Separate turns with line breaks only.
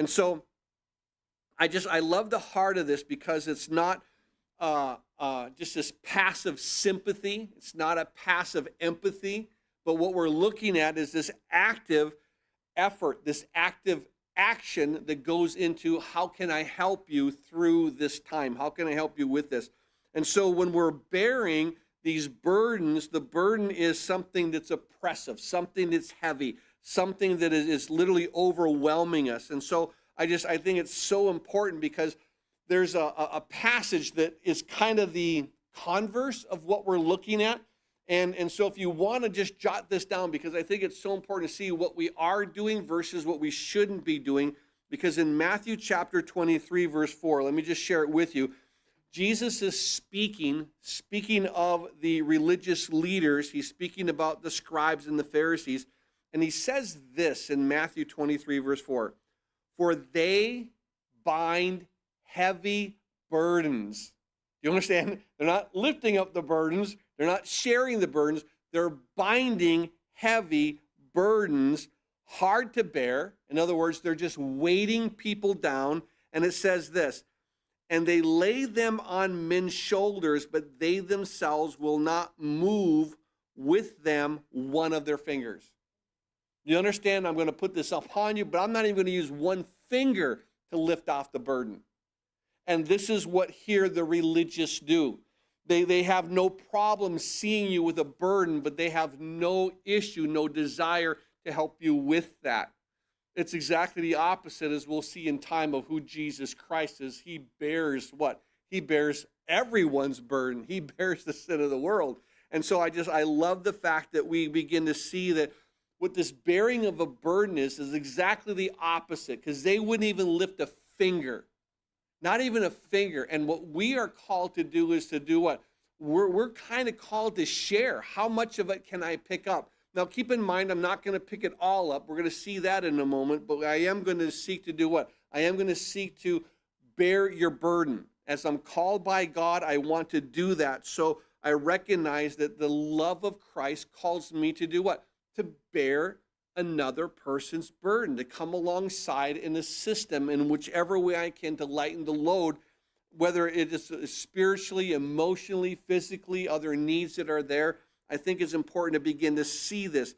And so I love the heart of this because it's not just this passive sympathy. It's not a passive empathy. But what we're looking at is this active effort, this active action that goes into how can I help you through this time? How can I help you with this? And so when we're bearing these burdens, the burden is something that's oppressive, something that's heavy, something that is literally overwhelming us. And so I think it's so important because there's a passage that is kind of the converse of what we're looking at. And so if you want to just jot this down, because I think it's so important to see what we are doing versus what we shouldn't be doing, because in Matthew chapter 23, verse 4, let me just share it with you. Jesus is speaking of the religious leaders. He's speaking about the scribes and the Pharisees. And he says this in Matthew 23, verse 4, for they bind heavy burdens. Do you understand? They're not lifting up the burdens. They're not sharing the burdens. They're binding heavy burdens, hard to bear. In other words, they're just weighting people down. And it says this, and they lay them on men's shoulders, but they themselves will not move with them one of their fingers. You understand? I'm going to put this upon you, but I'm not even going to use one finger to lift off the burden. And this is what here the religious do. They have no problem seeing you with a burden, but they have no issue, no desire to help you with that. It's exactly the opposite as we'll see in time of who Jesus Christ is. He bears what? He bears everyone's burden. He bears the sin of the world. And so I love the fact that we begin to see that what this bearing of a burden is exactly the opposite, because they wouldn't even lift a finger. Not even a finger. And what we are called to do is to do what? We're kind of called to share. How much of it can I pick up? Now, keep in mind, I'm not going to pick it all up. We're going to see that in a moment. But I am going to seek to do what? I am going to seek to bear your burden. As I'm called by God, I want to do that. So I recognize that the love of Christ calls me to do what? To bear another person's burden, to come alongside in a system in whichever way I can to lighten the load, whether it is spiritually, emotionally, physically, other needs that are there. I think it's important to begin to see this.